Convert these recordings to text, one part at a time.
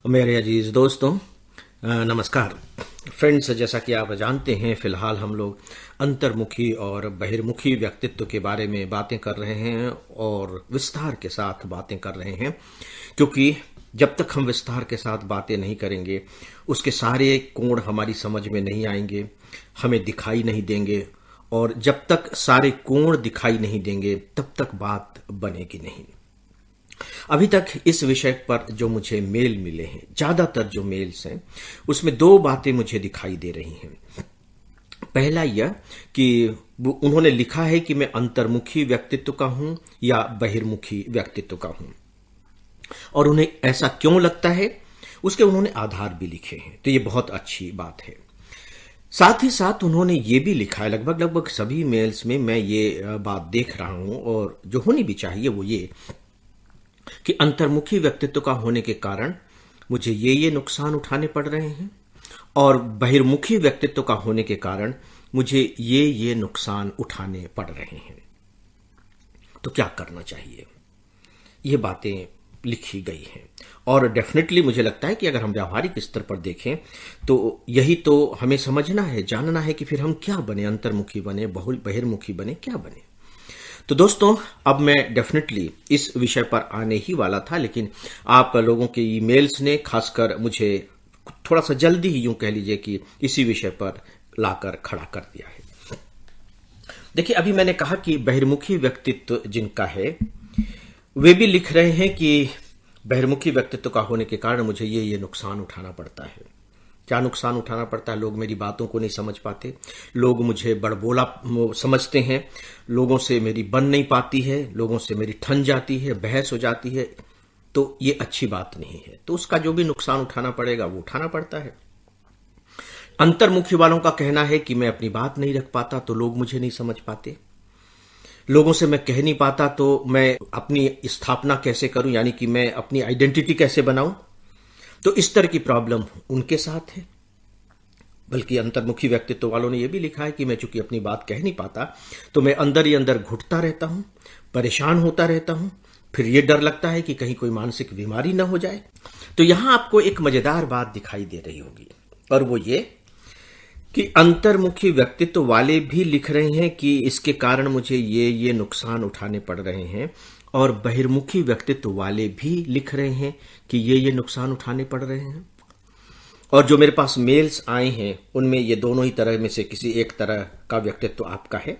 मेरे अजीज दोस्तों, नमस्कार फ्रेंड्स। जैसा कि आप जानते हैं, फिलहाल हम लोग अंतर्मुखी और बहिर्मुखी व्यक्तित्व के बारे में बातें कर रहे हैं और विस्तार के साथ बातें कर रहे हैं, क्योंकि जब तक हम विस्तार के साथ बातें नहीं करेंगे उसके सारे कोण हमारी समझ में नहीं आएंगे, हमें दिखाई नहीं देंगे। और जब तक सारे कोण दिखाई नहीं देंगे तब तक बात बनेगी नहीं। अभी तक इस विषय पर जो मुझे मेल मिले हैं, ज्यादातर जो मेल्स हैं उसमें दो बातें मुझे दिखाई दे रही हैं। पहला यह कि उन्होंने लिखा है कि मैं अंतर्मुखी व्यक्तित्व का हूं या बहिर्मुखी व्यक्तित्व का हूं, और उन्हें ऐसा क्यों लगता है उसके उन्होंने आधार भी लिखे हैं, तो ये बहुत अच्छी बात है। साथ ही साथ उन्होंने ये भी लिखा है, लगभग लगभग सभी मेल्स में मैं ये बात देख रहा हूं, और जो होनी भी चाहिए वो ये कि अंतर्मुखी व्यक्तित्व का होने के कारण मुझे ये नुकसान उठाने पड़ रहे हैं, और बहिर्मुखी व्यक्तित्व का होने के कारण मुझे ये नुकसान उठाने पड़ रहे हैं। तो क्या करना चाहिए, ये बातें लिखी गई हैं। और डेफिनेटली मुझे लगता है कि अगर हम व्यावहारिक स्तर पर देखें तो यही तो हमें समझना है, जानना है कि फिर हम क्या बने, अंतर्मुखी बने, बहिर्मुखी बने, क्या बने। तो दोस्तों, अब मैं डेफिनेटली इस विषय पर आने ही वाला था, लेकिन आप लोगों के ईमेल्स ने खासकर मुझे थोड़ा सा जल्दी ही, यूं कह लीजिए कि इसी विषय पर लाकर खड़ा कर दिया है। देखिए, अभी मैंने कहा कि बहिर्मुखी व्यक्तित्व जिनका है वे भी लिख रहे हैं कि बहिर्मुखी व्यक्तित्व का होने के कारण मुझे ये नुकसान उठाना पड़ता है। क्या नुकसान उठाना पड़ता है? लोग मेरी बातों को नहीं समझ पाते, लोग मुझे बड़बोला समझते हैं, लोगों से मेरी बन नहीं पाती है, लोगों से मेरी ठन जाती है, बहस हो जाती है। तो ये अच्छी बात नहीं है, तो उसका जो भी नुकसान उठाना पड़ेगा वो उठाना पड़ता है। अंतर्मुखी वालों का कहना है कि मैं अपनी बात नहीं रख पाता तो लोग मुझे नहीं समझ पाते, लोगों से मैं कह नहीं पाता तो मैं अपनी स्थापना कैसे करूं, यानी कि मैं अपनी आइडेंटिटी कैसे बनाऊं। तो इस तरह की प्रॉब्लम उनके साथ है। बल्कि अंतर्मुखी व्यक्तित्व वालों ने यह भी लिखा है कि मैं चूंकि अपनी बात कह नहीं पाता तो मैं अंदर ही अंदर घुटता रहता हूं, परेशान होता रहता हूं, फिर यह डर लगता है कि कहीं कोई मानसिक बीमारी न हो जाए। तो यहां आपको एक मजेदार बात दिखाई दे रही होगी, और वो ये कि अंतर्मुखी व्यक्तित्व वाले भी लिख रहे हैं कि इसके कारण मुझे ये नुकसान उठाने पड़ रहे हैं, और बहिर्मुखी व्यक्तित्व वाले भी लिख रहे हैं कि ये नुकसान उठाने पड़ रहे हैं। और जो मेरे पास मेल्स आए हैं उनमें ये दोनों ही तरह में से किसी एक तरह का व्यक्तित्व आपका है।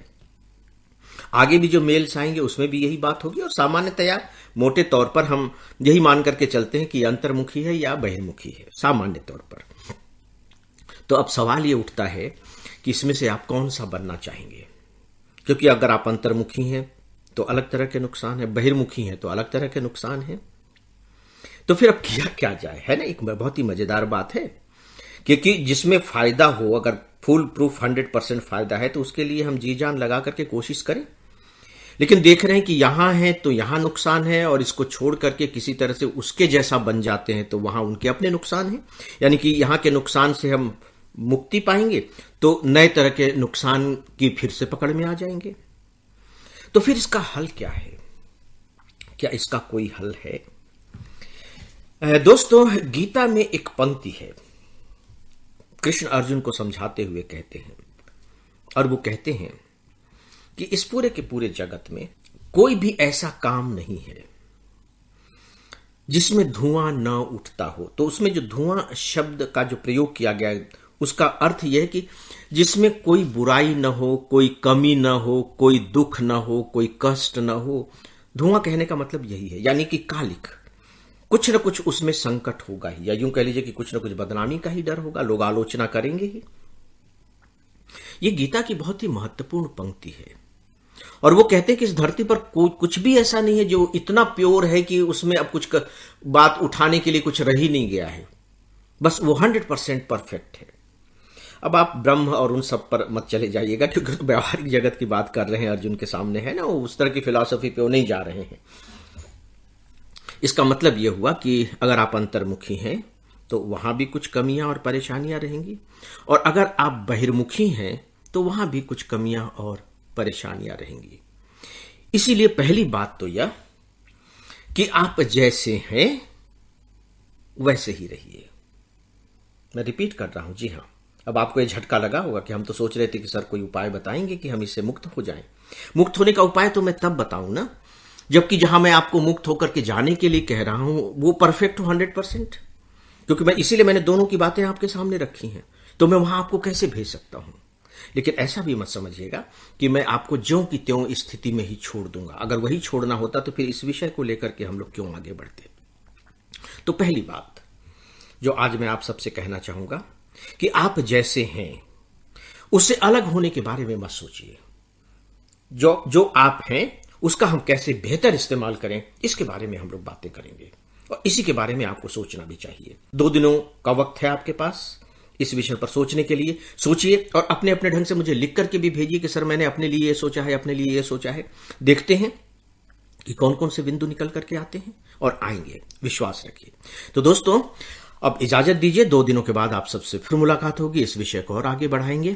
आगे भी जो मेल्स आएंगे उसमें भी यही बात होगी, और सामान्यतया मोटे तौर पर हम यही मान करके चलते हैं कि अंतर्मुखी है या बहिर्मुखी है, सामान्य तौर पर। तो अब सवाल ये उठता है कि इसमें से आप कौन सा बनना चाहेंगे, क्योंकि अगर आप अंतर्मुखी हैं तो अलग तरह के नुकसान है, बहिर्मुखी हैं तो अलग तरह के नुकसान है। तो फिर अब किया क्या जाए, है ना। एक बहुत ही मजेदार बात है, क्योंकि जिसमें फायदा हो, अगर फुल प्रूफ 100% फायदा है तो उसके लिए हम जी जान लगा करके कोशिश करें। लेकिन देख रहे हैं कि यहां है तो यहां नुकसान है, और इसको छोड़ करके किसी तरह से उसके जैसा बन जाते हैं तो वहां उनके अपने नुकसान हैं। यानी कि यहां के नुकसान से हम मुक्ति पाएंगे तो नए तरह के नुकसान की फिर से पकड़ में आ जाएंगे। तो फिर इसका हल क्या है? क्या इसका कोई हल है? दोस्तों, गीता में एक पंक्ति है, कृष्ण अर्जुन को समझाते हुए कहते हैं, और वो कहते हैं कि इस पूरे के पूरे जगत में कोई भी ऐसा काम नहीं है जिसमें धुआं न उठता हो। तो उसमें जो धुआं शब्द का जो प्रयोग किया गया है उसका अर्थ यह है कि जिसमें कोई बुराई न हो, कोई कमी न हो, कोई दुख न हो, कोई कष्ट न हो। धुआं कहने का मतलब यही है, यानी कि कालिक, कुछ न कुछ उसमें संकट होगा ही, या यूं कह लीजिए कि कुछ न कुछ बदनामी का ही डर होगा, लोग आलोचना करेंगे ही। ये गीता की बहुत ही महत्वपूर्ण पंक्ति है, और वो कहते हैं कि इस धरती पर कोई कुछ भी ऐसा नहीं है जो इतना प्योर है कि उसमें अब कुछ बात उठाने के लिए कुछ रह ही नहीं गया है, बस वो 100% परफेक्ट है। अब आप ब्रह्म और उन सब पर मत चले जाइएगा, क्योंकि तो व्यवहारिक जगत की बात कर रहे हैं अर्जुन के सामने, है ना, वो उस तरह की फिलॉसफी पे वो नहीं जा रहे हैं। इसका मतलब यह हुआ कि अगर आप अंतर्मुखी हैं तो वहां भी कुछ कमियां और परेशानियां रहेंगी, और अगर आप बहिर्मुखी हैं तो वहां भी कुछ कमियां और परेशानियां रहेंगी। इसीलिए पहली बात तो यह कि आप जैसे हैं वैसे ही रहिए। मैं रिपीट कर रहा हूं, जी हाँ। अब आपको ये झटका लगा होगा कि हम तो सोच रहे थे कि सर कोई उपाय बताएंगे कि हम इससे मुक्त हो जाएं। मुक्त होने का उपाय तो मैं तब बताऊं ना, जबकि जहां मैं आपको मुक्त होकर के जाने के लिए कह रहा हूं वो परफेक्ट हो 100%। क्योंकि मैं इसीलिए मैंने दोनों की बातें आपके सामने रखी हैं, तो मैं वहां आपको कैसे भेज सकता हूं। लेकिन ऐसा भी मत समझिएगा कि मैं आपको ज्यों की त्यों इस स्थिति में ही छोड़ दूंगा। अगर वही छोड़ना होता तो फिर इस विषय को लेकर के हम लोग क्यों आगे बढ़ते। तो पहली बात जो आज मैं आप सबसे कहना चाहूंगा कि आप जैसे हैं उससे अलग होने के बारे में मत सोचिए। जो जो आप हैं उसका हम कैसे बेहतर इस्तेमाल करें, इसके बारे में हम लोग बातें करेंगे। और इसी के बारे में आपको सोचना भी चाहिए। 2 दिनों का वक्त है आपके पास इस विषय पर सोचने के लिए। सोचिए और अपने अपने ढंग से मुझे लिख करके भी भेजिए कि सर मैंने अपने लिए ये सोचा है, अपने लिए ये सोचा है। देखते हैं कि कौन कौन से बिंदु निकल करके आते हैं और आएंगे, विश्वास रखिए। तो दोस्तों अब इजाजत दीजिए, 2 दिनों के बाद आप सबसे फिर मुलाकात होगी, इस विषय को और आगे बढ़ाएंगे।